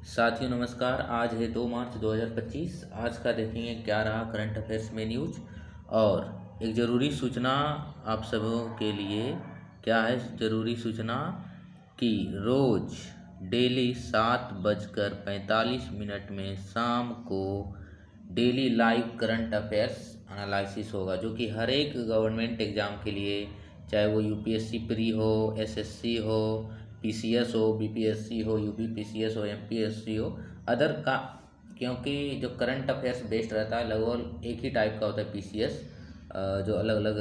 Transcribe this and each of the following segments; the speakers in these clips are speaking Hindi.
साथियों नमस्कार। आज है 2 मार्च 2025। आज का देखेंगे क्या रहा करंट अफेयर्स में न्यूज। और एक ज़रूरी सूचना आप सबों के लिए। क्या है ज़रूरी सूचना कि रोज़ डेली 7:45 में शाम को daily live current affairs analysis होगा, जो कि हर एक गवर्नमेंट एग्ज़ाम के लिए, चाहे वो यूपीएससी प्री हो, एसएससी हो, पीसीएस हो, बीपीएससी हो, यूपीपीसीएस हो, एमपीएससी हो, अदर का। क्योंकि जो करंट अफेयर्स बेस्ड रहता है लगभग एक ही टाइप का होता है पीसीएस, जो अलग अलग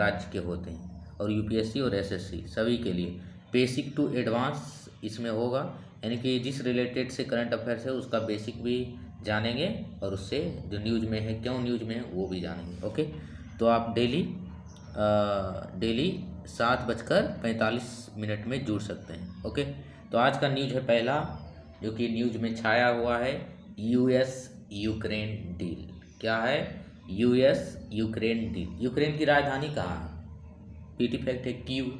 राज्य के होते हैं, और यूपीएससी और एसएससी सभी के लिए बेसिक टू एडवांस इसमें होगा। यानी कि जिस रिलेटेड से करंट अफेयर्स है उसका बेसिक भी जानेंगे, और उससे जो न्यूज में है, क्यों न्यूज में है, वो भी जानेंगे। ओके, तो आप डेली 7:45 में जुड़ सकते हैं। ओके, तो आज का न्यूज है पहला, जो कि न्यूज में छाया हुआ है, यूएस यूक्रेन डील। क्या है? US Ukraine deal. यूक्रेन की राजधानी कहाँ है? पीटी फैक्ट है कीव।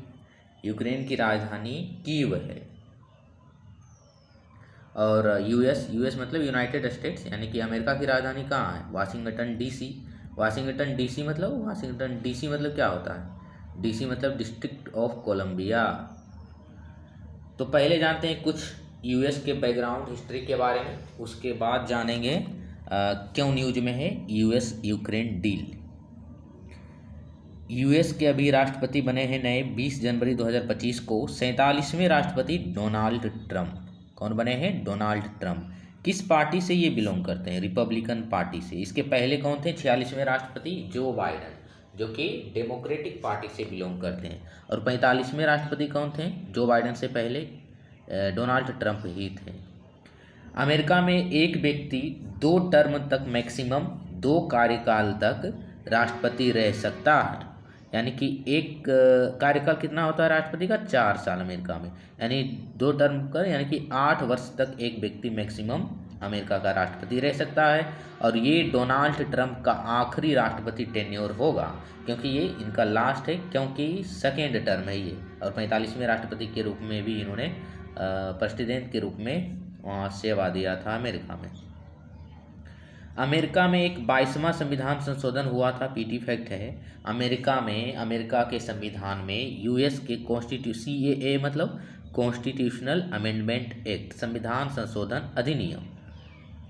यूक्रेन की राजधानी कीव है। और यूएस मतलब यूनाइटेड स्टेट्स, यानी कि अमेरिका की राजधानी कहाँ है? Washington DC. वाशिंगटन डीसी मतलब क्या होता है? डीसी मतलब डिस्ट्रिक्ट ऑफ कोलंबिया। तो पहले जानते हैं कुछ यूएस के बैकग्राउंड हिस्ट्री के बारे में, उसके बाद जानेंगे क्यों न्यूज में है यूएस यूक्रेन डील। यूएस के अभी राष्ट्रपति बने हैं नए 20 जनवरी 2025 को 47वें राष्ट्रपति डोनाल्ड ट्रंप। कौन बने हैं? Donald Trump. किस पार्टी से ये बिलोंग करते हैं? रिपब्लिकन पार्टी से। इसके पहले कौन थे? 46वें राष्ट्रपति जो बाइडन, जो कि डेमोक्रेटिक पार्टी से बिलोंग करते हैं। और 45वें राष्ट्रपति कौन थे? जो बाइडन से पहले डोनाल्ड ट्रंप ही थे। अमेरिका में एक व्यक्ति 2 टर्म तक, मैक्सिमम 2 कार्यकाल तक राष्ट्रपति रह सकता है। यानी कि एक कार्यकाल कितना होता है राष्ट्रपति का? 4 साल अमेरिका में। यानी 2 टर्म का, यानी कि 8 वर्ष तक एक व्यक्ति मैक्सिमम अमेरिका का राष्ट्रपति रह सकता है। और ये डोनाल्ड ट्रंप का आखिरी राष्ट्रपति टेन्योर होगा, क्योंकि ये इनका लास्ट है, क्योंकि सेकेंड टर्म है ये। और 45वें राष्ट्रपति के रूप में भी इन्होंने प्रेसिडेंट के रूप में सेवा दिया था अमेरिका में। अमेरिका में एक 22वां संविधान संशोधन हुआ था। पीटी फैक्ट है, अमेरिका के संविधान में यूएस के सीएए मतलब कॉन्स्टिट्यूशनल अमेंडमेंट एक्ट, संविधान संशोधन अधिनियम।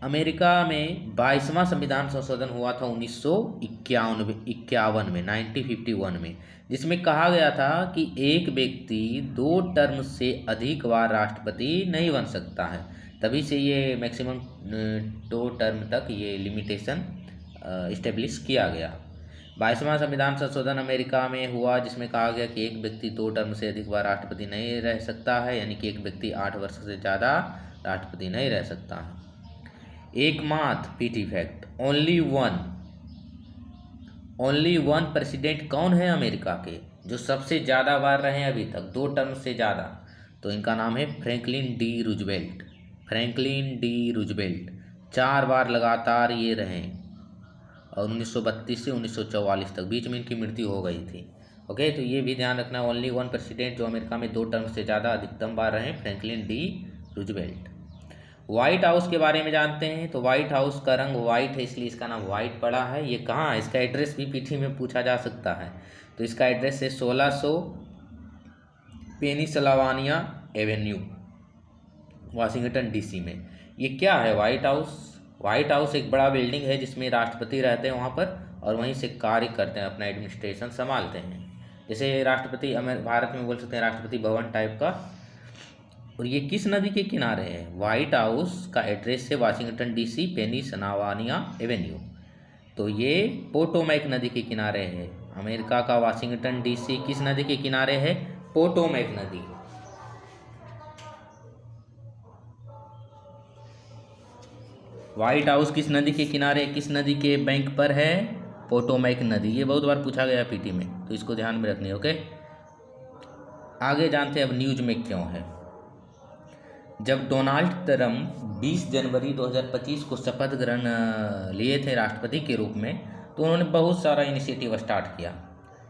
अमेरिका में 22वां संविधान संशोधन हुआ था 1951 में, 1951 में, जिसमें कहा गया था कि एक व्यक्ति 2 टर्म से अधिक बार राष्ट्रपति नहीं बन सकता है। तभी से ये मैक्सिमम 2 टर्म तक ये लिमिटेशन इस्टेब्लिश किया गया। 22वां संविधान संशोधन अमेरिका में हुआ, जिसमें कहा गया कि एक व्यक्ति 2 टर्म से अधिक बार राष्ट्रपति नहीं रह सकता है। यानी कि एक व्यक्ति 8 वर्ष से ज़्यादा राष्ट्रपति नहीं रह सकता है। एकमात्र PT fact, only one president कौन है अमेरिका के जो सबसे ज़्यादा बार रहे अभी तक, 2 टर्म से ज़्यादा? तो इनका नाम है फ्रैंकलिन डी रूजवेल्ट। 4 बार लगातार ये रहे, और 1932 से 1944 तक, बीच में इनकी मृत्यु हो गई थी। ओके, तो ये भी ध्यान रखना, ओनली वन प्रेसिडेंट जो अमेरिका में 2 टर्म से ज़्यादा अधिकतम बार रहे, Franklin D Roosevelt. White house के बारे में जानते हैं। तो व्हाइट हाउस का रंग वाइट है, इसलिए इसका नाम व्हाइट पड़ा है। ये कहाँ है? इसका एड्रेस भी पीठी में पूछा जा सकता है। तो इसका एड्रेस है 1600 पेनिसल्वानिया एवेन्यू, वाशिंगटन डीसी में। ये क्या है व्हाइट हाउस? व्हाइट हाउस एक बड़ा बिल्डिंग है जिसमें राष्ट्रपति रहते हैं वहाँ पर, और वहीं से कार्य करते हैं, अपना एडमिनिस्ट्रेशन संभालते हैं। जैसे राष्ट्रपति भारत में बोल सकते हैं राष्ट्रपति भवन टाइप का। और ये किस नदी के किनारे है? व्हाइट हाउस का एड्रेस है वाशिंगटन डीसी, पेनिसल्वानिया एवेन्यू। तो ये पोटोमैक नदी के किनारे है। अमेरिका का वाशिंगटन डीसी किस नदी के किनारे है? पोटोमैक नदी। व्हाइट हाउस किस नदी के किनारे, किस नदी के बैंक पर है? पोटोमैक नदी। ये बहुत बार पूछा गया पीटी में, तो इसको ध्यान में रखनी है। ओके, आगे जानते हैं अब न्यूज में क्यों है। जब डोनाल्ड ट्रंप 20 जनवरी 2025 को शपथ ग्रहण लिए थे राष्ट्रपति के रूप में, तो उन्होंने बहुत सारा इनिशिएटिव स्टार्ट किया।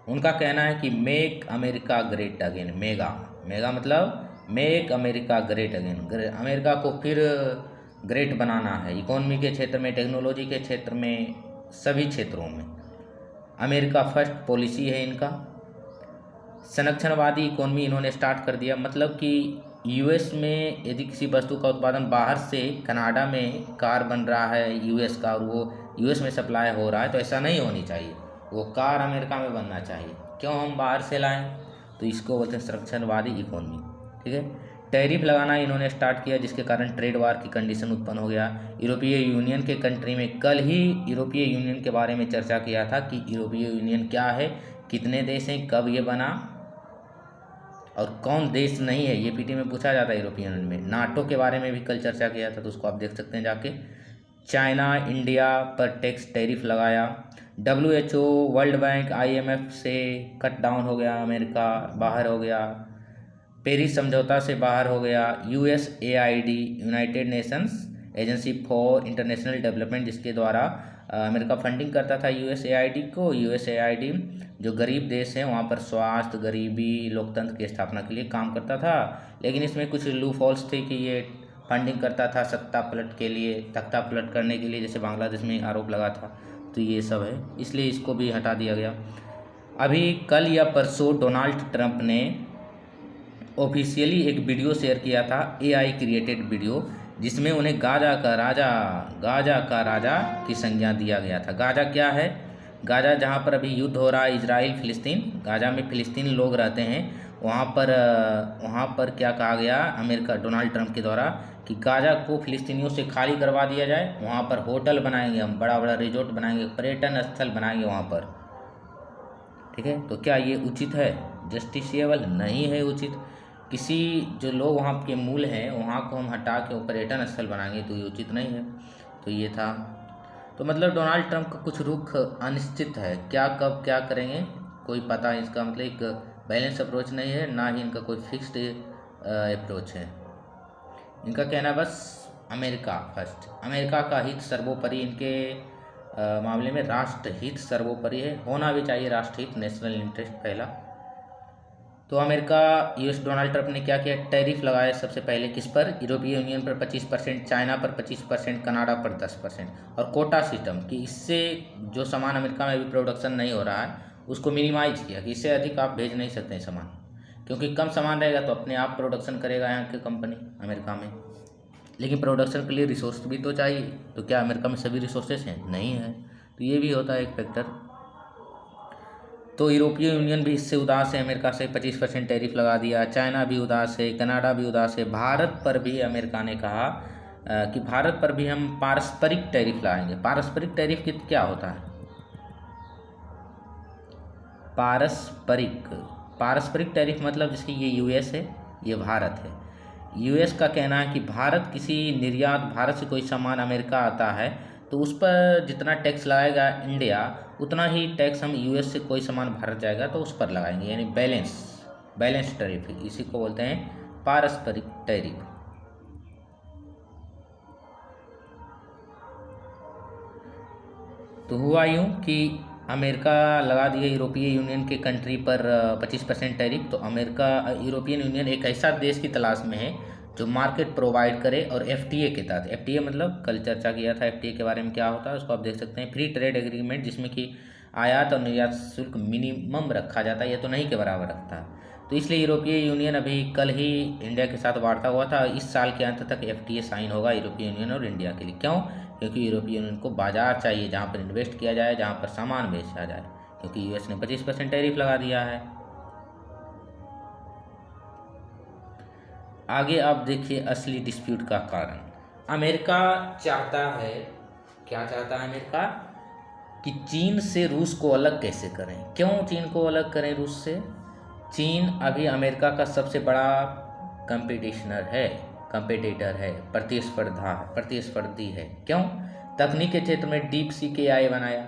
उनका कहना है कि make America great again, MAGA मतलब make America great again, America को फिर ग्रेट बनाना है, इकोनॉमी के क्षेत्र में, टेक्नोलॉजी के क्षेत्र में, सभी क्षेत्रों में। अमेरिका फर्स्ट पॉलिसी है इनका। संरक्षणवादी इकोनॉमी इन्होंने स्टार्ट कर दिया, मतलब कि यूएस में यदि किसी वस्तु का उत्पादन बाहर से कनाडा में कार बन रहा है यूएस का और वो यूएस में सप्लाई हो रहा है, तो ऐसा नहीं होनी चाहिए, वो कार अमेरिका में बनना चाहिए। क्यों हम बाहर से लाएं? तो इसको बोलते हैं संरक्षणवादी इकोनॉमी। ठीक है, टैरिफ लगाना इन्होंने स्टार्ट किया, जिसके कारण ट्रेड वार की कंडीशन उत्पन्न हो गया। यूरोपीय यूनियन के कंट्री में, कल ही यूरोपीय यूनियन के बारे में चर्चा किया था कि यूरोपीय यूनियन क्या है, कितने देश हैं, कब ये बना और कौन देश नहीं है, ये पीटी में पूछा जाता है यूरोपियन यूनियन में। नाटो के बारे में भी कल चर्चा किया था, तो उसको आप देख सकते हैं जाके। चाइना इंडिया पर टैक्स टैरिफ लगाया। WHO, वर्ल्ड बैंक, IMF से कट डाउन हो गया, अमेरिका बाहर हो गया। पेरिस समझौता से बाहर हो गया। USAID, United Nations agency for international development, जिसके द्वारा अमेरिका फंडिंग करता था USAID को। USAID जो गरीब देश हैं वहाँ पर स्वास्थ्य, गरीबी, लोकतंत्र की स्थापना के लिए काम करता था। लेकिन इसमें कुछ लूप होल्स थे कि ये फंडिंग करता था सत्ता पलट के लिए, तख्ता पलट करने के लिए, जैसे बांग्लादेश में आरोप लगा था। तो ये सब है, इसलिए इसको भी हटा दिया गया। अभी कल या परसों डोनाल्ड ट्रंप ने ऑफिशियली एक वीडियो शेयर किया था, AI क्रिएटेड वीडियो, जिसमें उन्हें गाजा का राजा की संज्ञा दिया गया था। गाजा क्या है? गाजा जहाँ पर अभी युद्ध हो रहा है, इजराइल फिलिस्तीन, गाजा में फिलिस्तीनी लोग रहते हैं, वहाँ पर क्या कहा गया अमेरिका डोनाल्ड ट्रंप के द्वारा कि गाजा को फिलिस्तीनियों से खाली करवा दिया जाए, वहाँ पर होटल बनाएंगे हम, बड़ा बड़ा रिजॉर्ट बनाएंगे, पर्यटन स्थल बनाएंगे वहाँ पर। ठीक है, तो क्या ये उचित है? जस्टिसिएबल नहीं है उचित। किसी जो लोग वहाँ के मूल हैं वहाँ को हम हटा के पर्यटन स्थल बनाएंगे, तो ये उचित नहीं है। तो ये था। तो मतलब डोनाल्ड ट्रंप का कुछ रुख अनिश्चित है, क्या कब क्या करेंगे कोई पता है। इसका मतलब एक बैलेंस अप्रोच नहीं है, ना ही इनका कोई फिक्स्ड अप्रोच है। इनका कहना बस अमेरिका फर्स्ट, अमेरिका का हित सर्वोपरि, इनके मामले में राष्ट्र हित सर्वोपरि है, होना भी चाहिए राष्ट्र हित, नेशनल इंटरेस्ट पहला। तो अमेरिका US डोनाल्ड ट्रंप ने क्या किया? टैरिफ लगाया सबसे पहले, किस पर? यूरोपीय यूनियन पर 25%, चाइना पर 25%, कनाडा पर 10%, और कोटा सिस्टम कि इससे जो सामान अमेरिका में अभी प्रोडक्शन नहीं हो रहा है उसको मिनिमाइज किया कि इससे अधिक आप भेज नहीं सकते हैं सामान, क्योंकि कम सामान रहेगा तो अपने आप प्रोडक्शन करेगा यहाँ की कंपनी अमेरिका में। लेकिन प्रोडक्शन के लिए रिसोर्स भी तो चाहिए, तो क्या अमेरिका में सभी रिसोर्सेज हैं? नहीं है। तो ये भी होता है एक फैक्टर। तो यूरोपीय यूनियन भी इससे उदास है, अमेरिका से 25% टैरिफ लगा दिया। चाइना भी उदास है, कनाडा भी उदास है। भारत पर भी अमेरिका ने कहा कि भारत पर भी हम पारस्परिक टैरिफ लगाएंगे। पारस्परिक टैरिफ क्या होता है? पारस्परिक टैरिफ मतलब जैसे ये US है, ये भारत है। US का कहना है कि भारत किसी निर्यात, भारत से कोई सामान अमेरिका आता है तो उस पर जितना टैक्स लगाएगा इंडिया, उतना ही टैक्स हम US से कोई सामान भारत जाएगा तो उस पर लगाएंगे, यानी बैलेंस टैरिफ, इसी को बोलते हैं पारस्परिक टैरिफ। तो हुआ यूँ कि अमेरिका लगा दिया यूरोपीय यूनियन के कंट्री पर 25% टैरिफ। तो यूरोपियन यूनियन एक ऐसा देश की तलाश में है जो मार्केट प्रोवाइड करे, और FTA के तहत, FTA मतलब कल चर्चा किया था FTA के बारे में क्या होता है, उसको आप देख सकते हैं, फ्री ट्रेड एग्रीमेंट, जिसमें कि आयात और निर्यात शुल्क मिनिमम रखा जाता है, ये तो नहीं के बराबर रखता है। तो इसलिए यूरोपीय यूनियन अभी कल ही इंडिया के साथ वार्ता हुआ था, इस साल के अंत तक FTA साइन होगा यूरोपीय यूनियन और इंडिया के लिए। क्यों? क्योंकि यूरोपीय यूनियन को बाजार चाहिए जहाँ पर इन्वेस्ट किया जाए, जहाँ पर सामान बेचा जाए, क्योंकि US ने 25% टैरिफ लगा दिया है। आगे आप देखिए असली डिस्प्यूट का कारण। अमेरिका चाहता है, क्या चाहता है अमेरिका? कि चीन से रूस को अलग कैसे करें। क्यों चीन को अलग करें रूस से? चीन अभी अमेरिका का सबसे बड़ा कंपटीटर है, प्रतिस्पर्धी है। क्यों? तकनीक के क्षेत्र में डीप सी के AI बनाया,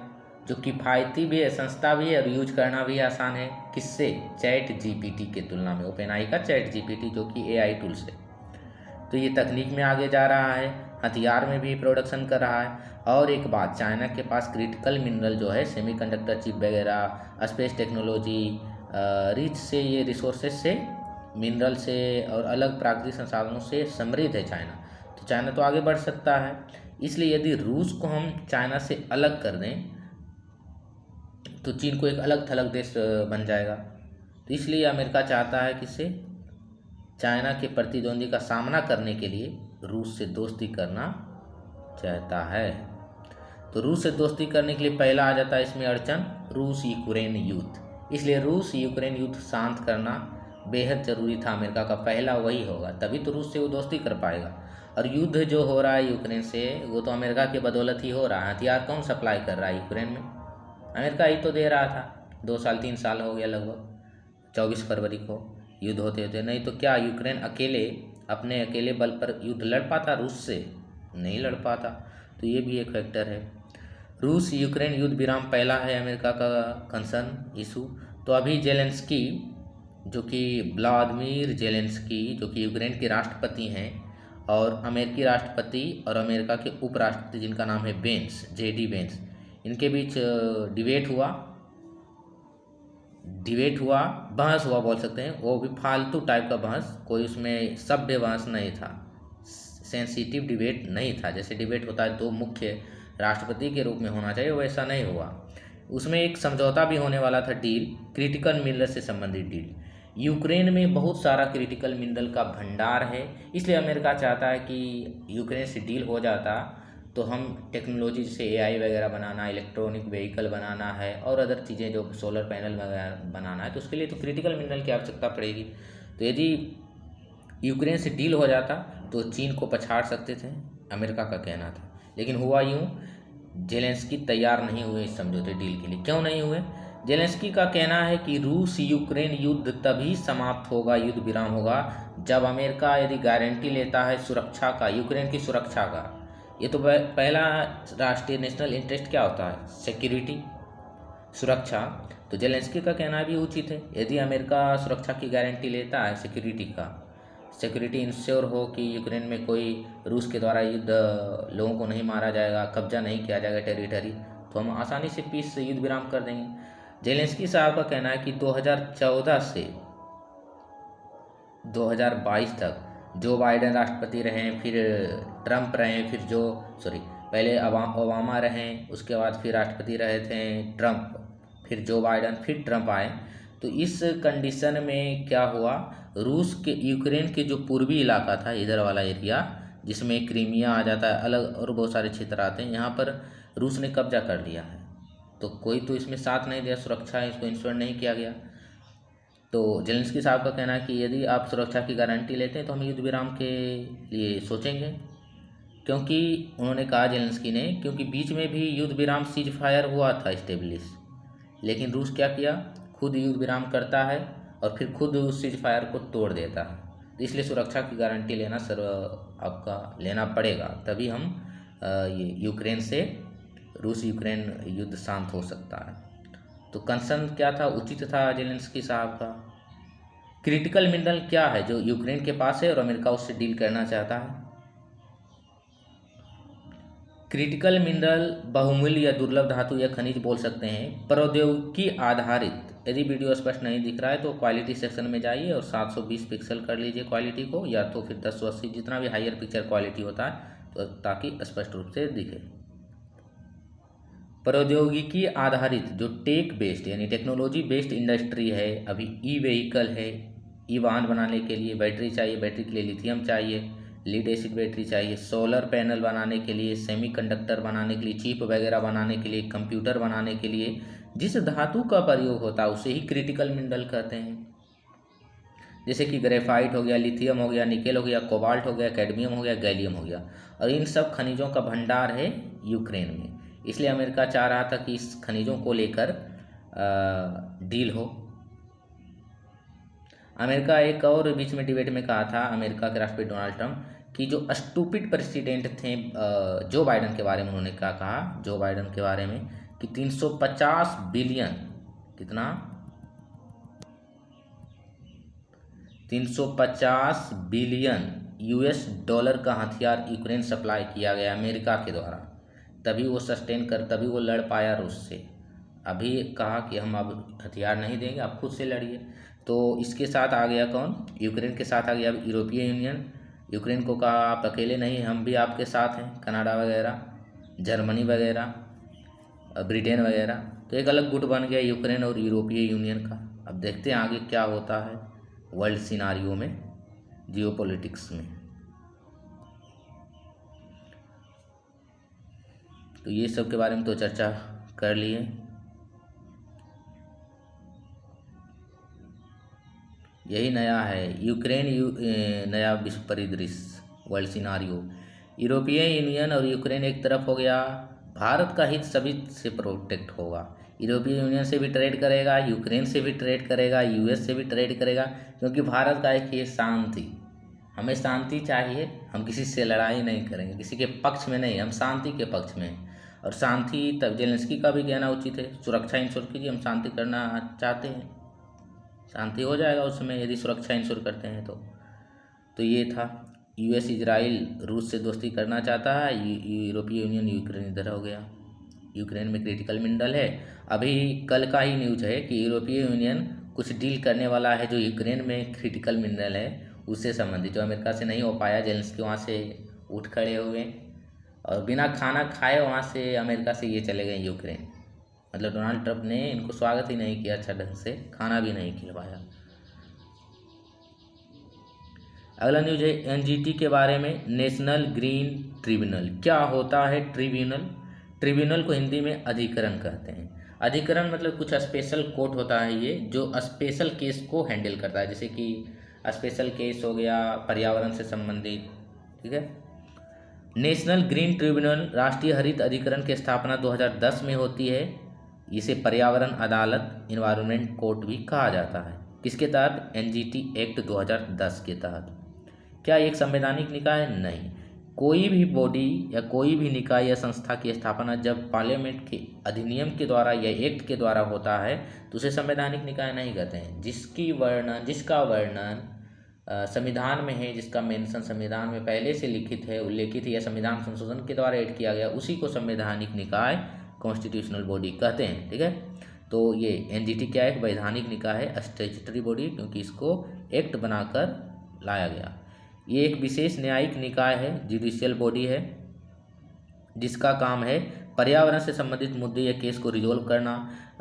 जो किफ़ायती भी है, सस्ता भी है और यूज करना भी आसान है। किससे? ChatGPT के तुलना में, OpenAI का ChatGPT जो कि AI टूल्स है। तो ये तकनीक में आगे जा रहा है, हथियार में भी प्रोडक्शन कर रहा है। और एक बात, चाइना के पास क्रिटिकल मिनरल जो है, सेमीकंडक्टर चिप वगैरह, स्पेस टेक्नोलॉजी, रिच से ये रिसोर्सेज से मिनरल से और अलग प्राकृतिक संसाधनों से समृद्ध है चाइना, तो चाइना तो आगे बढ़ सकता है। इसलिए यदि रूस को हम चाइना से अलग कर दें तो चीन को एक अलग थलग देश बन जाएगा। तो इसलिए अमेरिका चाहता है कि से चाइना के प्रतिद्वंदी का सामना करने के लिए रूस से दोस्ती करना चाहता है। तो रूस से दोस्ती करने के लिए पहला आ जाता है इसमें अड़चन, रूस यूक्रेन युद्ध। इसलिए रूस यूक्रेन युद्ध शांत करना बेहद ज़रूरी था। अमेरिका का पहला वही होगा, तभी तो रूस से वो दोस्ती कर पाएगा। और युद्ध जो हो रहा है यूक्रेन से, वो तो अमेरिका की बदौलत ही हो रहा है। हथियार कौन सप्लाई कर रहा है यूक्रेन में? अमेरिका ही तो दे रहा था। 2 साल 3 साल हो गया लगभग, 24 फरवरी को युद्ध होते होते। नहीं तो क्या यूक्रेन अकेले अपने अकेले बल पर युद्ध लड़ पाता रूस से? नहीं लड़ पाता। तो ये भी एक फैक्टर है। रूस यूक्रेन युद्ध विराम पहला है अमेरिका का कंसर्न इशू। तो अभी जेलेंस्की, जो कि व्लादिमीर जेलेंस्की, जो कि यूक्रेन के राष्ट्रपति हैं, और अमेरिकी राष्ट्रपति और अमेरिका के उपराष्ट्रपति जिनका नाम है बेंस, जेडी बेंस, इनके बीच डिबेट हुआ, बहस हुआ बोल सकते हैं। वो भी फालतू टाइप का बहस, कोई उसमें सभ्य बहस नहीं था, सेंसिटिव डिबेट नहीं था। जैसे डिबेट होता है दो मुख्य राष्ट्रपति के रूप में होना चाहिए, वैसा नहीं हुआ। उसमें एक समझौता भी होने वाला था, डील, क्रिटिकल मिनरल से संबंधित डील। यूक्रेन में बहुत सारा क्रिटिकल मिनरल का भंडार है, इसलिए अमेरिका चाहता है कि यूक्रेन से डील हो जाता तो हम टेक्नोलॉजी जैसे एआई वगैरह बनाना, इलेक्ट्रॉनिक व्हीकल बनाना है और अदर चीज़ें जो सोलर पैनल वगैरह बनाना है, तो उसके लिए तो क्रिटिकल मिनरल की आवश्यकता पड़ेगी। तो यदि यूक्रेन से डील हो जाता तो चीन को पछाड़ सकते थे, अमेरिका का कहना था। लेकिन हुआ यूँ, जेलेंस्की तैयार नहीं हुए इस समझौते डील के लिए। क्यों नहीं हुए? जेलेंस्की का कहना है कि रूस यूक्रेन युद्ध तभी समाप्त होगा, युद्ध विराम होगा, जब अमेरिका यदि गारंटी लेता है सुरक्षा का, यूक्रेन की सुरक्षा का। ये तो पहला राष्ट्रीय नेशनल इंटरेस्ट क्या होता है? सिक्योरिटी, सुरक्षा। तो जेलेंस्की का कहना भी उचित है। यदि अमेरिका सुरक्षा की गारंटी लेता है, सिक्योरिटी इंश्योर हो कि यूक्रेन में कोई रूस के द्वारा युद्ध, लोगों को नहीं मारा जाएगा, कब्जा नहीं किया जाएगा टेरिटरी, तो हम आसानी से पीस से युद्ध विराम कर देंगे। जेलेंस्की साहब का कहना है कि 2014 से 2022 तक जो बाइडेन राष्ट्रपति रहे, फिर ट्रंप रहे, पहले ओबामा रहे, उसके बाद फिर राष्ट्रपति रहे थे ट्रंप, फिर जो बाइडेन, फिर ट्रंप आए। तो इस कंडीशन में क्या हुआ, रूस के यूक्रेन के जो पूर्वी इलाका था, इधर वाला एरिया जिसमें क्रीमिया आ जाता है, अलग और बहुत सारे क्षेत्र आते हैं, यहाँ पर रूस ने कब्जा कर लिया है। तो कोई तो इसमें साथ नहीं दिया, सुरक्षा इसको इंश्योर नहीं किया गया। तो जेलेंस्की साहब का कहना है कि यदि आप सुरक्षा की गारंटी लेते हैं तो हम युद्ध विराम के लिए सोचेंगे। क्योंकि उन्होंने कहा जेलेंस्की ने, क्योंकि बीच में भी युद्ध विराम सीज फायर हुआ था इस्टेब्लिश, लेकिन रूस क्या किया, खुद युद्ध विराम करता है और फिर खुद उस सीज फायर को तोड़ देता है। तो इसलिए सुरक्षा की गारंटी लेना आपका लेना पड़ेगा, तभी हम ये यूक्रेन से रूस यूक्रेन युद्ध शांत हो सकता है। तो कंसर्न क्या था, उचित था जेलेंस्की साहब का। क्रिटिकल मिनरल क्या है जो यूक्रेन के पास है और अमेरिका उससे डील करना चाहता है? क्रिटिकल मिनरल बहुमूल्य या दुर्लभ धातु या खनिज बोल सकते हैं, प्रौद्योगिकी आधारित। यदि वीडियो स्पष्ट नहीं दिख रहा है तो क्वालिटी सेक्शन में जाइए और 720 पिक्सल कर लीजिए क्वालिटी को, या तो फिर 1080, जितना भी हायर पिक्चर क्वालिटी होता है, तो ताकि स्पष्ट रूप से दिखे। प्रौद्योगिकी आधारित जो टेक बेस्ड यानी टेक्नोलॉजी बेस्ड इंडस्ट्री है, अभी ई व्हीकल है, ई वाहन बनाने के लिए बैटरी चाहिए, बैटरी के लिए लिथियम चाहिए, लीड एसिड बैटरी चाहिए, सोलर पैनल बनाने के लिए, सेमीकंडक्टर बनाने के लिए, चिप वगैरह बनाने के लिए, कंप्यूटर बनाने के लिए जिस धातु का प्रयोग होता है उसे ही क्रिटिकल मिनरल कहते हैं। जैसे कि ग्रेफाइट हो गया, लिथियम हो गया, निकेल हो गया, कोबाल्ट हो गया, कैडमियम हो गया, गैलियम हो गया, और इन सब खनिजों का भंडार है यूक्रेन में। इसलिए अमेरिका चाह रहा था कि इस खनिजों को लेकर डील हो। अमेरिका एक और बीच में डिबेट में कहा था, अमेरिका के राष्ट्रपति डोनाल्ड ट्रंप, कि जो स्टूपिड प्रेसिडेंट थे जो बाइडन के बारे में, उन्होंने क्या कहा जो बाइडन के बारे में, कि 350 बिलियन, कितना, 350 बिलियन यूएस डॉलर का हथियार यूक्रेन सप्लाई किया गया अमेरिका के द्वारा, तभी वो तभी वो लड़ पाया रूस से। अभी कहा कि हम अब हथियार नहीं देंगे, आप खुद से लड़िए। तो इसके साथ आ गया कौन, यूक्रेन के साथ आ गया यूरोपीय यूनियन। यूक्रेन को कहा आप अकेले नहीं, हम भी आपके साथ हैं, कनाडा वगैरह, जर्मनी वगैरह, ब्रिटेन वगैरह। तो एक अलग गुट बन गया यूक्रेन और यूरोपीय यूनियन का। अब देखते हैं आगे क्या होता है वर्ल्ड सिनारियो में, जियोपॉलिटिक्स में। तो ये सब के बारे में तो चर्चा कर लिए। यही नया है यूक्रेन नया विश्व परिदृश्य, वर्ल्ड सिनारियो। यूरोपीय यूनियन और यूक्रेन एक तरफ हो गया, भारत का हित सभी से प्रोटेक्ट होगा। यूरोपीय यूनियन से भी ट्रेड करेगा, यूक्रेन से भी ट्रेड करेगा, यूएस से भी ट्रेड करेगा, क्योंकि भारत का एक ये शांति, हमें शांति चाहिए, हम किसी से लड़ाई नहीं करेंगे, किसी के पक्ष में नहीं, हम शांति के पक्ष में हैं। और शांति तब जेलेंस्की का भी कहना उचित है, सुरक्षा इंश्योर कीजिए, हम शांति करना चाहते हैं, शांति हो जाएगा उसमें यदि सुरक्षा इंश्योर करते हैं तो ये था। यूएस इजराइल रूस से दोस्ती करना चाहता है, यूरोपीय यूनियन यूक्रेन इधर हो गया। यूक्रेन में क्रिटिकल मिनरल है, अभी कल का ही न्यूज है कि यूरोपीय यूनियन कुछ डील करने वाला है जो यूक्रेन में क्रिटिकल मिनरल है उससे संबंधित, जो अमेरिका से नहीं हो पाया। जेलेंस्की वहाँ से उठ खड़े हुए और बिना खाना खाए वहाँ से अमेरिका से ये चले गए यूक्रेन। मतलब डोनाल्ड ट्रंप ने इनको स्वागत ही नहीं किया अच्छा ढंग से, खाना भी नहीं खिलवाया। अगला न्यूज है एनजीटी के बारे में, नेशनल ग्रीन ट्रिब्यूनल। क्या होता है ट्रिब्यूनल? ट्रिब्यूनल को हिंदी में अधिकरण कहते हैं। अधिकरण मतलब कुछ स्पेशल कोर्ट होता है ये, जो स्पेशल केस को हैंडल करता है, जैसे कि स्पेशल केस हो गया पर्यावरण से संबंधित, ठीक है। नेशनल ग्रीन ट्रिब्यूनल, राष्ट्रीय हरित अधिकरण की स्थापना 2010 में होती है। इसे पर्यावरण अदालत, इन्वायरमेंट कोर्ट भी कहा जाता है। किसके तहत? एनजीटी एक्ट 2010 के तहत। क्या एक संवैधानिक निकाय? नहीं। कोई भी बॉडी या कोई भी निकाय या संस्था की स्थापना जब पार्लियामेंट के अधिनियम के द्वारा या एक्ट के द्वारा होता है तो उसे संवैधानिक निकाय नहीं कहते हैं। जिसका वर्णन संविधान में है, जिसका मेंशन संविधान में पहले से लिखित है, उल्लेखित है, या संविधान संशोधन के द्वारा ऐड किया गया, उसी को संवैधानिक निकाय, कॉन्स्टिट्यूशनल बॉडी कहते हैं, ठीक है। तो ये एनजीटी क्या है? वैधानिक निकाय है, स्टैट्यूटरी बॉडी, क्योंकि इसको एक्ट बनाकर लाया गया। ये एक विशेष न्यायिक निकाय है, जुडिशियल बॉडी है, जिसका काम है पर्यावरण से संबंधित मुद्दे या केस को रिजोल्व करना,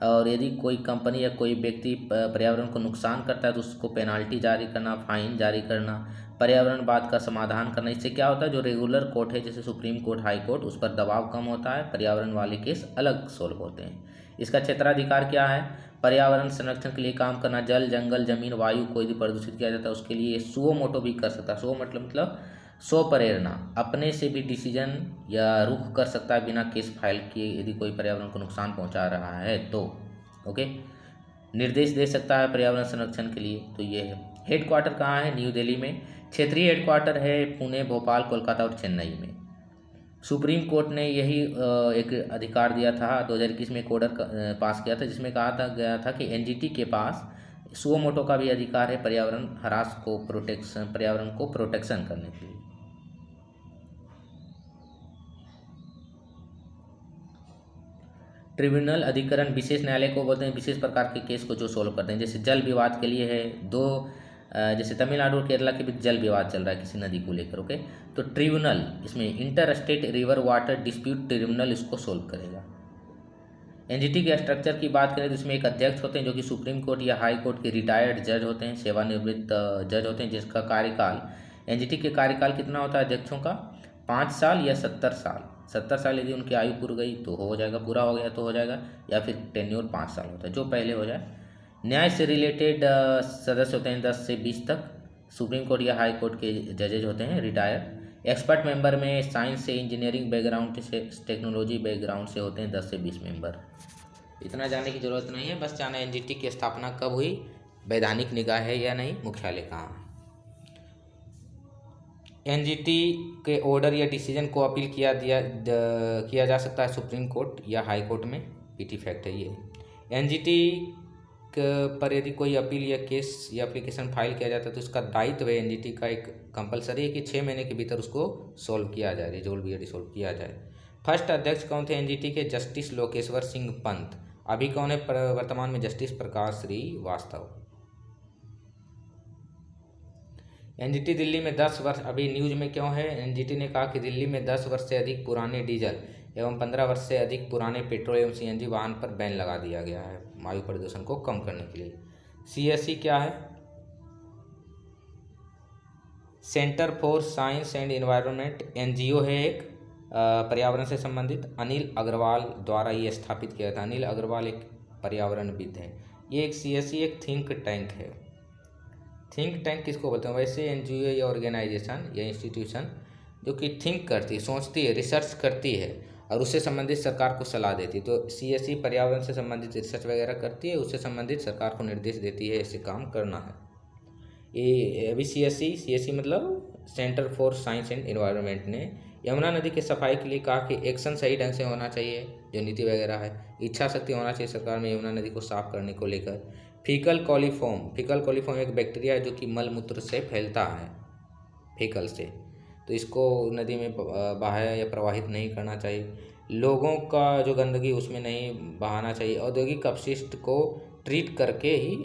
और यदि कोई कंपनी या कोई व्यक्ति पर्यावरण को नुकसान करता है तो उसको पेनाल्टी जारी करना, फाइन जारी करना, पर्यावरण बात का समाधान करना। इससे क्या होता है, जो रेगुलर कोर्ट है जैसे सुप्रीम कोर्ट, हाई कोर्ट, उस पर दबाव कम होता है, पर्यावरण वाले केस अलग सोल्व होते हैं। इसका क्षेत्राधिकार क्या है? पर्यावरण संरक्षण के लिए काम करना, जल, जंगल, जमीन, वायु कोई भी प्रदूषित किया जाता है उसके लिए सुओ मोटो भी कर सकता है। सुओ मतलब स्व प्रेरणा, अपने से भी डिसीजन या रुख कर सकता है बिना केस फाइल किए, यदि कोई पर्यावरण को नुकसान पहुंचा रहा है तो, ओके। निर्देश दे सकता है पर्यावरण संरक्षण के लिए। तो ये है। हेडक्वार्टर कहाँ है? न्यू दिल्ली में। क्षेत्रीय हेडक्वार्टर है पुणे, भोपाल, कोलकाता और चेन्नई में। सुप्रीम कोर्ट ने यही एक अधिकार दिया था, 2021 में एक ऑर्डर पास किया था जिसमें कहा गया था कि एनजीटी के पास सुओ मोटो का भी अधिकार है पर्यावरण पर्यावरण को प्रोटेक्शन करने के लिए। ट्रिब्यूनल अधिकरण विशेष न्यायालय को बोलते हैं, विशेष प्रकार के केस को जो सोल्व करते हैं। जैसे जल विवाद के लिए है, जैसे तमिलनाडु और केरला के बीच जल विवाद चल रहा है किसी नदी को लेकर, ओके। तो ट्रिब्यूनल इसमें inter state river water dispute tribunal इसको सोल्व करेगा। एनजीटी के स्ट्रक्चर की बात करें तो इसमें एक अध्यक्ष होते हैं जो कि सुप्रीम कोर्ट या हाई कोर्ट के रिटायर्ड जज होते हैं, सेवानिवृत्त जज होते हैं, जिसका कार्यकाल, एनजीटी के कार्यकाल कितना होता है अध्यक्षों का? 5 साल या 70 साल। 70 साल यदि उनकी आयु पूरी गई तो हो जाएगा, पूरा हो गया तो हो जाएगा, या फिर टेन्योर 5 साल होता है, जो पहले हो जाए। न्याय से रिलेटेड सदस्य होते हैं 10 से 20 तक। सुप्रीम कोर्ट या हाई कोर्ट के जजेज होते हैं रिटायर। एक्सपर्ट मेंबर में साइंस से, इंजीनियरिंग बैकग्राउंड से, टेक्नोलॉजी बैकग्राउंड से होते हैं 10 से 20 मेंबर। इतना जानने की ज़रूरत नहीं है, बस जाना एनजीटी की स्थापना कब हुई, वैधानिक निकाय है या नहीं, मुख्यालय कहाँ है। एनजीटी के ऑर्डर या डिसीजन को अपील किया जा सकता है सुप्रीम कोर्ट या हाई कोर्ट में, पीटी फैक्ट है ये। एनजीटी पर यदि कोई अपील या केस या एप्लीकेशन फाइल किया जाता है तो इसका दायित्व है, एनजीटी का एक कंपलसरी है कि 6 महीने के भीतर उसको सोल्व किया जाए, रिजोल्व या डिसोल्व किया जाए। फर्स्ट अध्यक्ष कौन थे एनजीटी के? जस्टिस लोकेश्वर सिंह पंत। अभी कौन है वर्तमान में? जस्टिस प्रकाश श्रीवास्तव। एनजीटी दिल्ली में 10 वर्ष, अभी न्यूज में क्यों है, एनजीटी ने कहा कि दिल्ली में 10 वर्ष से अधिक पुराने डीजल एवं 15 वर्ष से अधिक पुराने पेट्रोल एवं सीएनजी वाहन पर बैन लगा दिया गया है वायु प्रदूषण को कम करने के लिए। सीएससी क्या है? Centre for science and environment, NGO है एक, पर्यावरण से संबंधित। अनिल अग्रवाल द्वारा ये स्थापित किया था। अनिल अग्रवाल एक पर्यावरणविद हैं। ये एक सीएससी एक थिंक टैंक है। थिंक टैंक किसको बोलते हैं? वैसे एनजीओ या ऑर्गेनाइजेशन या इंस्टीट्यूशन जो कि थिंक करती है, सोचती है, रिसर्च करती है और उससे संबंधित सरकार को सलाह देती है। तो सीएससी पर्यावरण से संबंधित रिसर्च वगैरह करती है, उससे संबंधित सरकार को निर्देश देती है ऐसे काम करना है। ये अभी सीएससी मतलब centre for science and environment ने यमुना नदी के सफाई के लिए कहा कि एक्शन सही ढंग से होना चाहिए, जो नीति वगैरह है, इच्छा शक्ति होना चाहिए सरकार में यमुना नदी को साफ करने को लेकर। फीकल कॉलीफॉर्म एक बैक्टीरिया है जो कि मलमूत्र से फैलता है, फीकल से, तो इसको नदी में बहाया या प्रवाहित नहीं करना चाहिए। लोगों का जो गंदगी उसमें नहीं बहाना चाहिए। औद्योगिक अपशिष्ट को ट्रीट करके ही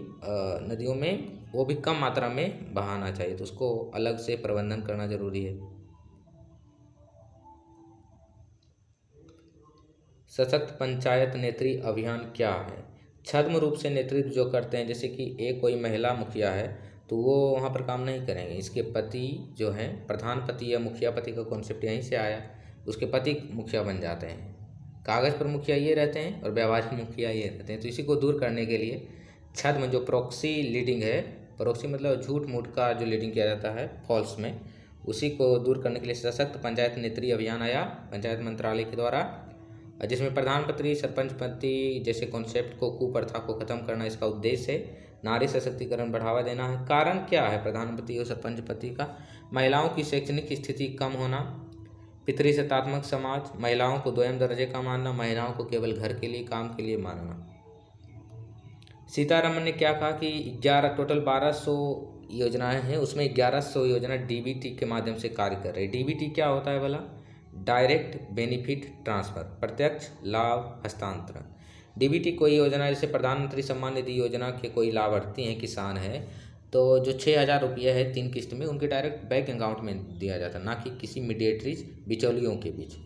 नदियों में वो भी कम मात्रा में बहाना चाहिए, तो उसको अलग से प्रबंधन करना जरूरी है। सशक्त पंचायत नेत्री अभियान क्या है? छद्म रूप से नेतृत्व जो करते हैं, जैसे कि एक कोई महिला मुखिया है तो वो वहाँ पर काम नहीं करेंगे, इसके पति जो हैं, प्रधान पति या मुखिया पति का कॉन्सेप्ट यहीं से आया, उसके पति मुखिया बन जाते हैं। कागज़ पर मुखिया ये रहते हैं और व्यावहारिक मुखिया ये रहते हैं। तो इसी को दूर करने के लिए छद्म जो प्रॉक्सी लीडिंग है, प्रॉक्सी मतलब झूठ मूठ का जो लीडिंग किया जाता है फॉल्स में, उसी को दूर करने के लिए सशक्त पंचायत नेत्री अभियान आया पंचायत मंत्रालय के द्वारा, जिसमें प्रधानमंत्री सरपंच पति जैसे कॉन्सेप्ट को, कुप्रथा को खत्म करना इसका उद्देश्य है। नारी सशक्तिकरण बढ़ावा देना है। कारण क्या है प्रधानमंत्री और सरपंच पति का? महिलाओं की शैक्षणिक स्थिति कम होना, पितृसत्तात्मक समाज, महिलाओं को द्वयम दर्जे का मानना, महिलाओं को केवल घर के लिए, काम के लिए मानना। सीतारमन ने क्या कहा कि 11 टोटल 1200 योजनाएं हैं, उसमें 1100 योजना डीबीटी के माध्यम से कार्य कर रही है। डीबीटी क्या होता है भला? डायरेक्ट बेनिफिट ट्रांसफ़र, प्रत्यक्ष लाभ हस्तांतरण। डीबीटी कोई योजना, जैसे प्रधानमंत्री सम्मान निधि योजना के कोई लाभार्थी हैं, किसान हैं, तो जो 6,000 रुपये है 3 किस्त में, उनके डायरेक्ट बैंक अकाउंट में दिया जाता है, ना कि किसी मीडिएटरीज बिचौलियों के बीच।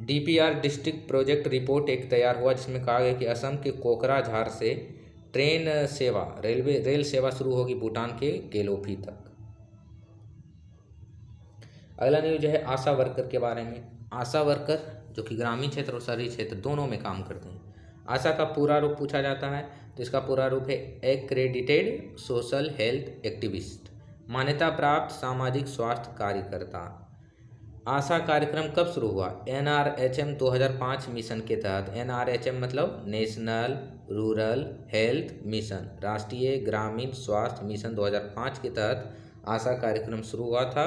डीपीआर डिस्ट्रिक्ट प्रोजेक्ट रिपोर्ट एक तैयार हुआ जिसमें कहा गया कि असम के कोकराझार से ट्रेन सेवा, रेल सेवा शुरू होगी भूटान के गेलोफी तक। अगला न्यूज है आशा वर्कर के बारे में। आशा वर्कर जो कि ग्रामीण क्षेत्र और शहरी क्षेत्र दोनों में काम करते हैं। आशा का पूरा रूप पूछा जाता है तो इसका पूरा रूप है एक्रेडिटेड सोशल हेल्थ एक्टिविस्ट, मान्यता प्राप्त सामाजिक स्वास्थ्य कार्यकर्ता। आशा कार्यक्रम कब शुरू हुआ? NRHM 2005 मिशन के तहत। NRHM मतलब नेशनल रूरल हेल्थ मिशन, राष्ट्रीय ग्रामीण स्वास्थ्य मिशन 2005 के तहत आशा कार्यक्रम शुरू हुआ था,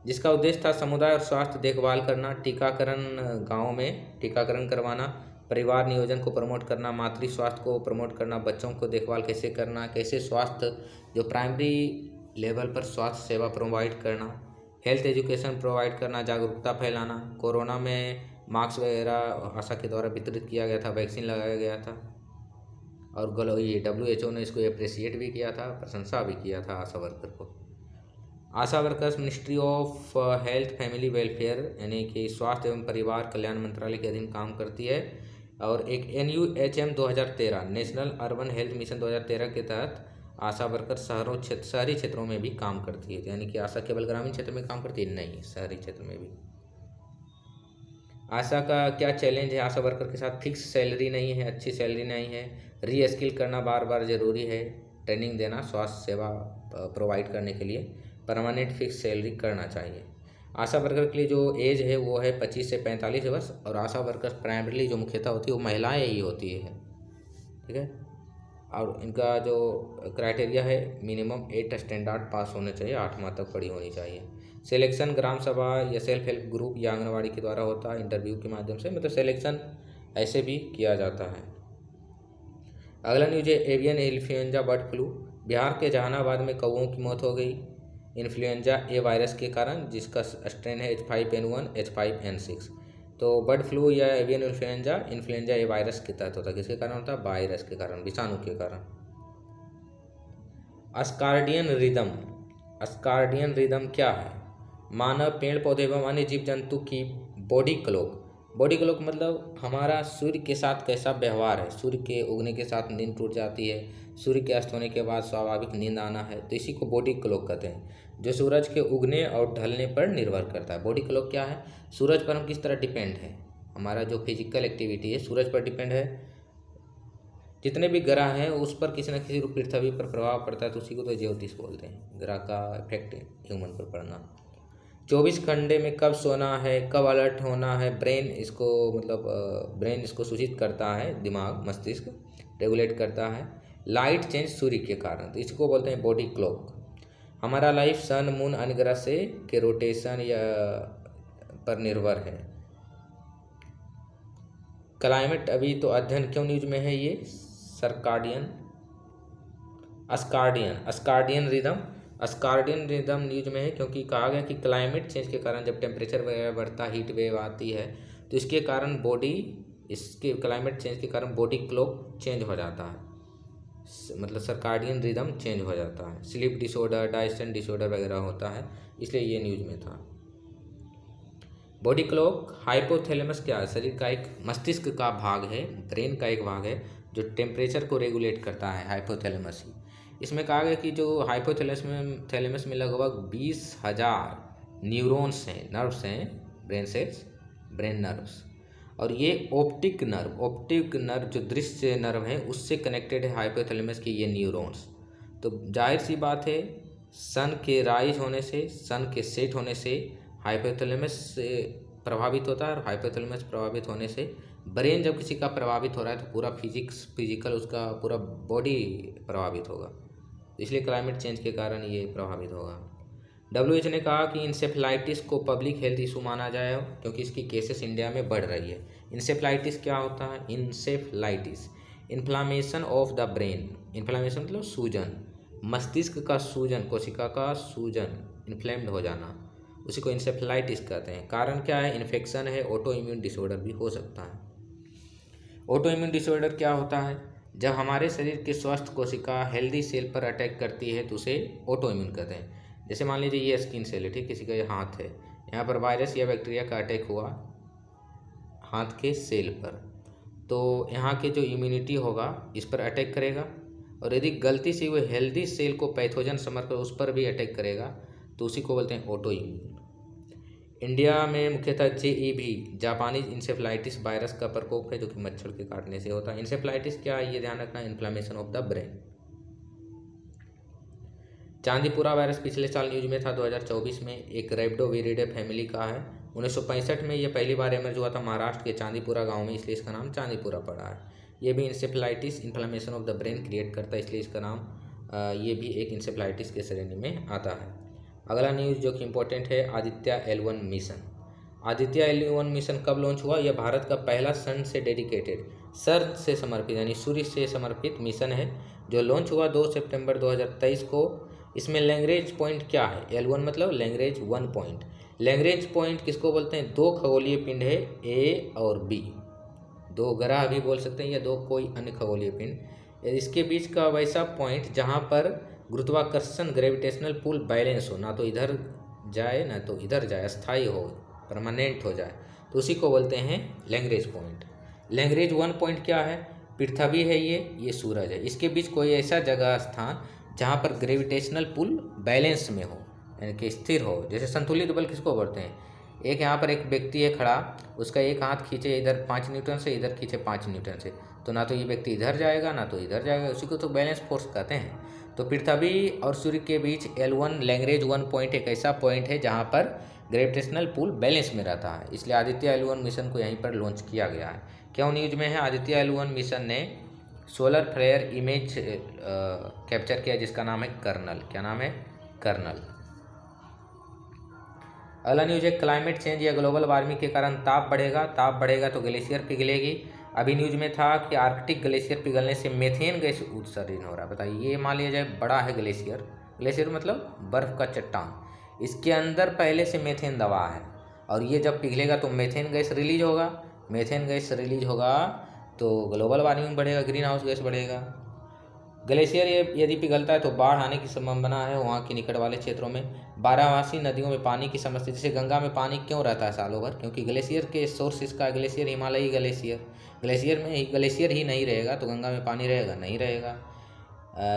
जिसका उद्देश्य था समुदाय और स्वास्थ्य देखभाल करना, टीकाकरण, गाँव में टीकाकरण करवाना, परिवार नियोजन को प्रमोट करना, मातृ स्वास्थ्य को प्रमोट करना, बच्चों को देखभाल कैसे करना, कैसे स्वास्थ्य जो प्राइमरी लेवल पर स्वास्थ्य सेवा प्रोवाइड करना, हेल्थ एजुकेशन प्रोवाइड करना, जागरूकता फैलाना। कोरोना में मास्क वगैरह आशा के द्वारा वितरित किया गया था, वैक्सीन लगाया गया था और ये WHO ने इसको अप्रिशिएट भी किया था, प्रशंसा भी किया था आशा वर्कर को। ASHA workers ministry of health family welfare यानी कि स्वास्थ्य एवं परिवार कल्याण मंत्रालय के अधीन काम करती है। और एक NUHM 2013 national urban health mission 2013 के तहत आशा वर्कर शहरी क्षेत्रों में भी काम करती है, यानी कि आशा केवल ग्रामीण क्षेत्र में काम करती है? नहीं, शहरी क्षेत्र में भी। आशा का क्या चैलेंज है आशा वर्कर के साथ? फिक्स सैलरी नहीं है, अच्छी सैलरी नहीं है, री स्किल करना बार बार ज़रूरी है, ट्रेनिंग देना स्वास्थ्य सेवा प्रोवाइड करने के लिए, परमानेंट फिक्स सैलरी करना चाहिए। आशा वर्कर के लिए जो एज है वो है 25 से 45 वर्ष और आशा वर्कर्स प्राइमरीली जो मुख्यतः होती है वो महिलाएं ही होती है, ठीक है। और इनका जो क्राइटेरिया है मिनिमम 8 स्टैंडर्ड पास होने चाहिए, 8वां तक पढ़ी होनी चाहिए। सिलेक्शन ग्राम सभा या सेल्फ हेल्प ग्रुप या आंगनवाड़ी के द्वारा होता है, इंटरव्यू के माध्यम से, मतलब सिलेक्शन ऐसे भी किया जाता है। अगला न्यूज है avian influenza bird flu. Bihar के जहानाबाद में कौओं की मौत हो गई इन्फ्लुएंजा ए वायरस के कारण, जिसका स्ट्रेन है H5N1 H5N6। तो बर्ड फ्लू या एवियन इन्फ्लुएंजा ए वायरस के तहत होता है। किसके कारण होता है? वायरस के कारण, विषाणु के कारण। अस्कार्डियन रिदम, अस्कार्डियन रिदम क्या है? मानव, पेड़ पौधे एवं अन्य जीव जंतु की बॉडी क्लॉक। बॉडी क्लॉक मतलब हमारा सूर्य के साथ कैसा व्यवहार है। सूर्य के उगने के साथ नींद टूट जाती है, सूर्य के अस्त होने के बाद स्वाभाविक नींद आना है, तो इसी को बॉडी क्लॉक कहते हैं, जो सूरज के उगने और ढलने पर निर्भर करता है। बॉडी क्लॉक क्या है? सूरज पर हम किस तरह डिपेंड है, हमारा जो फिजिकल एक्टिविटी है सूरज पर डिपेंड है। जितने भी ग्रह हैं उस पर किसी न किसी रूप पृथ्वी पर प्रभाव पड़ता है, तो उसी को तो ज्योतिष बोलते हैं, ग्रह का इफेक्ट ह्यूमन पर पड़ना। 24 घंटे में कब सोना है, कब अलर्ट होना है, ब्रेन इसको मतलब ब्रेन इसको सूचित करता है, दिमाग मस्तिष्क रेगुलेट करता है। लाइट चेंज सूर्य के कारण, तो इसको बोलते हैं बॉडी क्लॉक। हमारा लाइफ सन मून अन्य ग्रह से के रोटेशन या पर निर्भर है। क्लाइमेट अभी तो अध्ययन क्यों न्यूज में है ये? सर्काडियन अस्कार्डियन रिदम, अस्कार्डियन रिदम न्यूज में है क्योंकि कहा गया कि क्लाइमेट चेंज के कारण जब टेम्परेचर वगैरह बढ़ता, हीट वेव आती है, तो इसके कारण बॉडी, इसके क्लाइमेट चेंज के कारण बॉडी क्लॉक चेंज हो जाता है, मतलब सर्काडियन रिदम चेंज हो जाता है। स्लीप डिसऑर्डर, डाइजेशन डिसऑर्डर वगैरह होता है, इसलिए ये न्यूज में था। बॉडी क्लॉक हाइपोथैलेमस क्या है? शरीर का एक मस्तिष्क का भाग है, ब्रेन का एक भाग है जो टेम्परेचर को रेगुलेट करता है, हाइपोथैलेमस ही। इसमें कहा गया कि जो हाइपोथैलेमस में लगभग 20,000 न्यूरॉन्स हैं, नर्व्स हैं, ब्रेन सेल्स, ब्रेन नर्व्स, और ये ऑप्टिक नर्व जो दृश्य नर्व है उससे कनेक्टेड है हाइपोथैलेमस की ये न्यूरॉन्स। तो जाहिर सी बात है सन के राइज होने से, सन के सेट होने से हाइपोथैलेमस से प्रभावित होता है, और हाइपोथैलेमस प्रभावित होने से ब्रेन जब किसी का प्रभावित हो रहा है तो पूरा फिजिकल उसका पूरा बॉडी प्रभावित होगा, इसलिए क्लाइमेट चेंज के कारण ये प्रभावित होगा। WHO ने कहा कि इंसेफ्लाइटिस को पब्लिक हेल्थ इशू माना जाए क्योंकि इसकी केसेस इंडिया में बढ़ रही है। इंसेफ्लाइटिस क्या होता है? Encephalitis inflammation of the brain, inflammation मतलब सूजन, मस्तिष्क का सूजन, कोशिका का सूजन, इन्फ्लेम्ड हो जाना, उसी को इंसेफ्लाइटिस कहते हैं। कारण क्या है? इन्फेक्शन है, ऑटो इम्यून डिसऑर्डर भी हो सकता है। ऑटो इम्यून डिसऑर्डर क्या होता है? जब हमारे शरीर की स्वस्थ कोशिका हेल्दी सेल पर अटैक करती है तो उसे ऑटो इम्यून कहते हैं। जैसे मान लीजिए ये स्किन सेल है, ठीक, किसी का ये हाथ है, यहाँ पर वायरस या बैक्टीरिया का अटैक हुआ हाथ के सेल पर, तो यहाँ के जो इम्यूनिटी होगा इस पर अटैक करेगा, और यदि गलती से वो हेल्दी सेल को पैथोजन समझकर उस पर भी अटैक करेगा तो उसी को बोलते हैं ऑटो इम्यून। इंडिया में मुख्यतः JEV जापानीज इंसेफ्लाइटिस वायरस का प्रकोप है जो कि मच्छर के काटने से होता है। इंसेफ्लाइटिस क्या है ये ध्यान रखना, inflammation of the brain. Chandipura virus पिछले साल न्यूज में था 2024 में, एक रेब्डोविरिडे फैमिली का है। 1965 में ये पहली बार एमर्ज हुआ था महाराष्ट्र के चांदीपुरा गांव में, इसलिए इसका नाम चांदीपुरा पड़ा है। ये भी encephalitis inflammation of the brain create करता है, इसलिए इसका नाम ये भी एक इंसेफ्लाइटिस के श्रेणी में आता है। अगला न्यूज़ जो कि इम्पोर्टेंट है, Aditya L1 mission. Aditya L1 mission कब लॉन्च हुआ? यह भारत का पहला सन से डेडिकेटेड, सन से समर्पित यानी सूर्य से समर्पित मिशन है जो लॉन्च हुआ 2 सितंबर 2023 को। इसमें लैग्रेंज पॉइंट क्या है? L1 मतलब लैग्रेंज 1 पॉइंट। लैग्रेंज पॉइंट किसको बोलते हैं? दो खगोलीय पिंड है A और B, दो ग्रह भी बोल सकते हैं या दो कोई अन्य खगोलीय पिंड, इसके बीच का वैसा पॉइंट जहाँ पर गुरुत्वाकर्षण ग्रेविटेशनल पुल बैलेंस हो, ना तो इधर जाए ना तो इधर जाए, अस्थायी हो, परमानेंट हो जाए, तो उसी को बोलते हैं लैग्रेंज पॉइंट। लैग्रेंज 1 पॉइंट क्या है? पृथ्वी है ये सूरज है, इसके बीच कोई ऐसा जगह स्थान जहाँ पर ग्रेविटेशनल पुल बैलेंस में हो, यानी कि स्थिर हो। जैसे संतुलित बल किसको बोलते हैं? एक यहाँ पर एक व्यक्ति है खड़ा, उसका एक हाथ खींचे इधर 5 न्यूटन से, इधर खींचे 5 न्यूटन से, तो ना तो ये व्यक्ति इधर जाएगा ना तो इधर जाएगा, उसी को तो बैलेंस फोर्स कहते हैं। तो पृथ्वी और सूर्य के बीच L1 लैग्रेंज 1 पॉइंट एक ऐसा पॉइंट है जहाँ पर ग्रेविटेशनल पुल बैलेंस में रहता है, इसलिए आदित्य L1 मिशन को यहीं पर लॉन्च किया गया है। क्यों न्यूज में है? आदित्य L1 मिशन ने सोलर फ्लेयर इमेज कैप्चर किया जिसका नाम है कर्नल। क्या नाम है? कर्नल। अगला न्यूज है, क्लाइमेट चेंज या ग्लोबल वार्मिंग के कारण ताप बढ़ेगा तो ग्लेशियर पिघलेगी। अभी न्यूज में था कि आर्कटिक ग्लेशियर पिघलने से मेथेन गैस उत्सर्जन हो रहा है। बताइए, ये मान लिया जाए बड़ा है ग्लेशियर मतलब बर्फ़ का चट्टान, इसके अंदर पहले से मेथेन दबा है, और ये जब पिघलेगा तो मेथेन गैस रिलीज होगा, मेथेन गैस रिलीज होगा तो ग्लोबल वार्मिंग बढ़ेगा, ग्रीन हाउस गैस बढ़ेगा। ग्लेशियर यदि पिघलता है तो बाढ़ आने की संभावना है वहाँ के निकट वाले क्षेत्रों में। बारहमासी नदियों में पानी की समस्या, जैसे गंगा में पानी क्यों रहता है सालों भर, क्योंकि ग्लेशियर के सोर्स इसका ग्लेशियर हिमालयी ग्लेशियर, ग्लेशियर में ग्लेशियर ही नहीं रहेगा तो गंगा में पानी रहेगा नहीं रहेगा।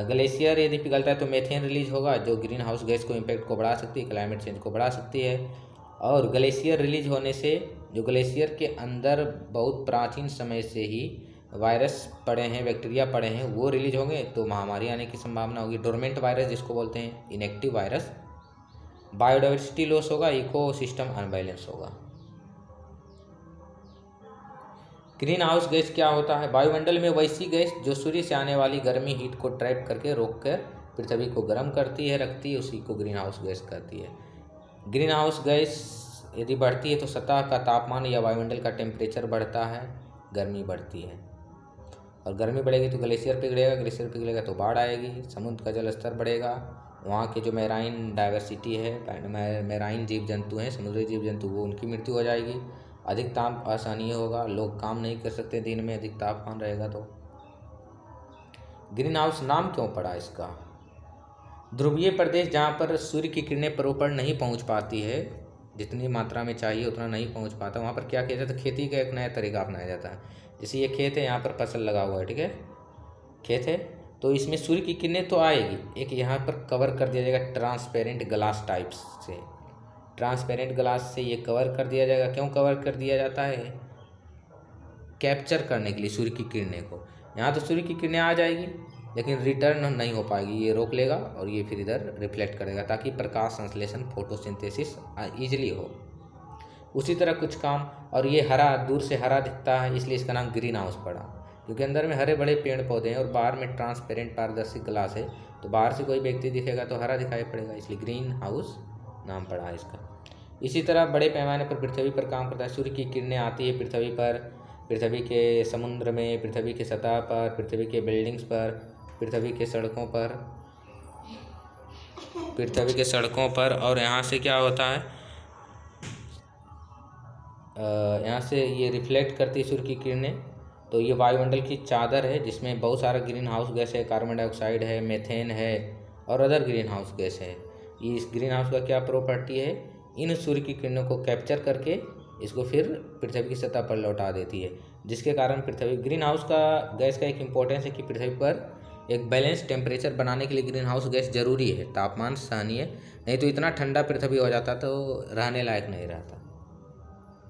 ग्लेशियर यदि पिघलता है तो मेथेन रिलीज होगा जो ग्रीन हाउस गैस को इम्पैक्ट को बढ़ा सकती है, क्लाइमेट चेंज को बढ़ा सकती है। और ग्लेशियर रिलीज होने से जो ग्लेशियर के अंदर बहुत प्राचीन समय से ही वायरस पड़े हैं, बैक्टीरिया पड़े हैं, वो रिलीज होंगे तो महामारी आने की संभावना होगी। डोरमेंट वायरस जिसको बोलते हैं, इनएक्टिव वायरस। बायोडाइवर्सिटी लॉस होगा, इकोसिस्टम अनबैलेंस होगा। ग्रीन हाउस गैस क्या होता है? वायुमंडल में वैसी गैस जो सूर्य से आने वाली गर्मी हीट को ट्रैप करके रोककर पृथ्वी को गर्म करती है, रखती है, उसी को ग्रीन हाउस गैस कहती है। ग्रीन हाउस गैस यदि बढ़ती है तो सतह का तापमान या वायुमंडल का टेम्परेचर बढ़ता है, गर्मी बढ़ती है। और गर्मी बढ़ेगी तो ग्लेशियर पिघलेगा, ग्लेशियर पिघलेगा तो बाढ़ आएगी, समुद्र का जल स्तर बढ़ेगा, वहाँ के जो मैराइन डाइवर्सिटी है, मैराइन जीव जंतु हैं, समुद्री जीव जंतु, वो उनकी मृत्यु हो जाएगी। अधिक ताप असहनीय होगा, लोग काम नहीं कर सकते दिन में, अधिक तापमान रहेगा। तो ग्रीन हाउस नाम क्यों पड़ा इसका? ध्रुवीय प्रदेश जहाँ पर सूर्य की किरणें प्रॉपर नहीं पहुँच पाती है, जितनी मात्रा में चाहिए उतना नहीं पहुँच पाता, वहाँ पर क्या किया जाता है? खेती का एक नया तरीका अपनाया जाता है। जैसे ये खेत है, यहाँ पर फसल लगा हुआ है, ठीक है, खेत है, तो इसमें सूर्य की किरणें तो आएगी, एक यहाँ पर कवर कर दिया जाएगा ट्रांसपेरेंट ग्लास टाइप्स से, ट्रांसपेरेंट ग्लास से ये कवर कर दिया जाएगा। क्यों कवर कर दिया जाता है? कैप्चर करने के लिए सूर्य की किरणें को। यहाँ तो सूर्य की किरणें आ जाएगी लेकिन रिटर्न नहीं हो पाएगी, ये रोक लेगा और ये फिर इधर रिफ्लेक्ट करेगा ताकि प्रकाश संश्लेषण, फोटोसिंथेसिस ईजिली हो। उसी तरह कुछ काम, और ये हरा, दूर से हरा दिखता है इसलिए इसका नाम ग्रीन हाउस पड़ा, क्योंकि अंदर में हरे बड़े पेड़ पौधे हैं और बाहर में ट्रांसपेरेंट पारदर्शी ग्लास है, तो बाहर से कोई व्यक्ति दिखेगा तो हरा दिखाई पड़ेगा, इसलिए ग्रीन हाउस नाम पड़ा है इसका। इसी तरह बड़े पैमाने पर पृथ्वी पर काम करता है। सूर्य की किरणें आती है पृथ्वी पर, पृथ्वी के समुद्र में, पृथ्वी की सतह पर, पृथ्वी के बिल्डिंग्स पर, पृथ्वी के सड़कों पर, पृथ्वी के सड़कों पर। और यहाँ से क्या होता है, यहाँ से ये रिफ्लेक्ट करती है सूर्य की किरणें, तो ये वायुमंडल की चादर है जिसमें बहुत सारा ग्रीन हाउस गैस है, कार्बन डाइऑक्साइड है, मेथेन है और अदर ग्रीन हाउस गैस है। ये इस ग्रीन हाउस का क्या प्रॉपर्टी है? इन सूर्य की किरणों को कैप्चर करके इसको फिर पृथ्वी की सतह पर लौटा देती है, जिसके कारण पृथ्वी, ग्रीन हाउस का गैस का एक इम्पोर्टेंस है कि पृथ्वी पर एक बैलेंस टेम्परेचर बनाने के लिए ग्रीन हाउस गैस जरूरी है, तापमान सहनीय, नहीं तो इतना ठंडा पृथ्वी हो जाता तो रहने लायक नहीं रहता।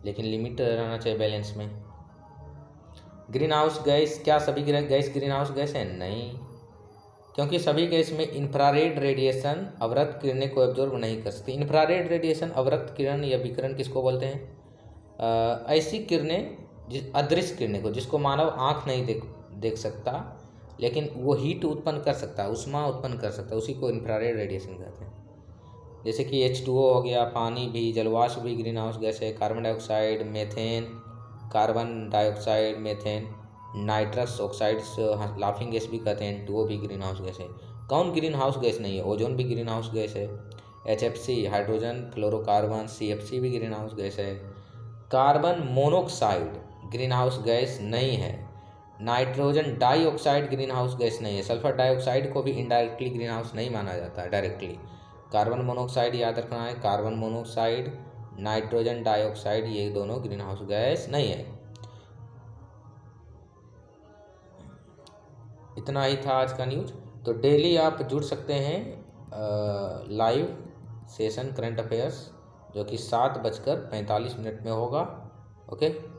लेकिन लिमिट रहना चाहिए बैलेंस में। ग्रीन हाउस गैस, क्या सभी गैस ग्रीन हाउस गैस है? नहीं, क्योंकि सभी गैस में इंफ्रारेड रेडिएशन अवरक्त किरणें को एब्जॉर्ब नहीं कर सकती। इंफ्रारेड रेडिएशन, अवरक्त किरण या विकिरण किसको बोलते हैं? ऐसी किरणें, अदृश्य किरणें को, जिसको मानव आँख नहीं देख सकता लेकिन वो हीट उत्पन्न कर सकता है, ऊष्मा उत्पन्न कर सकता है, उसी को इंफ्रारेड रेडिएशन कहते हैं। जैसे कि H2O हो गया, पानी भी, जलवाष्प भी ग्रीन हाउस गैस है, carbon dioxide, methane, carbon dioxide, methane, nitrous oxides, laughing gas भी कहते हैं, वो भी ग्रीन हाउस गैस है। कौन ग्रीन हाउस गैस नहीं है? ओजोन भी ग्रीन हाउस गैस है, HFC, हाइड्रोजन फ्लोरोकार्बन, CFC भी ग्रीन हाउस गैस है। Carbon monoxide green house gas नहीं है। Nitrogen dioxide green house gas नहीं है। सल्फर डाइऑक्साइड को भी इनडायरेक्टली ग्रीन हाउस नहीं माना जाता है, डायरेक्टली। कार्बन मोनोऑक्साइड याद रखना है, कार्बन मोनोऑक्साइड, नाइट्रोजन डाइऑक्साइड, ये दोनों ग्रीन हाउस गैस नहीं है। इतना ही था आज का न्यूज। तो डेली आप जुड़ सकते हैं लाइव सेशन करंट अफेयर्स, जो कि 7:45 में होगा। ओके।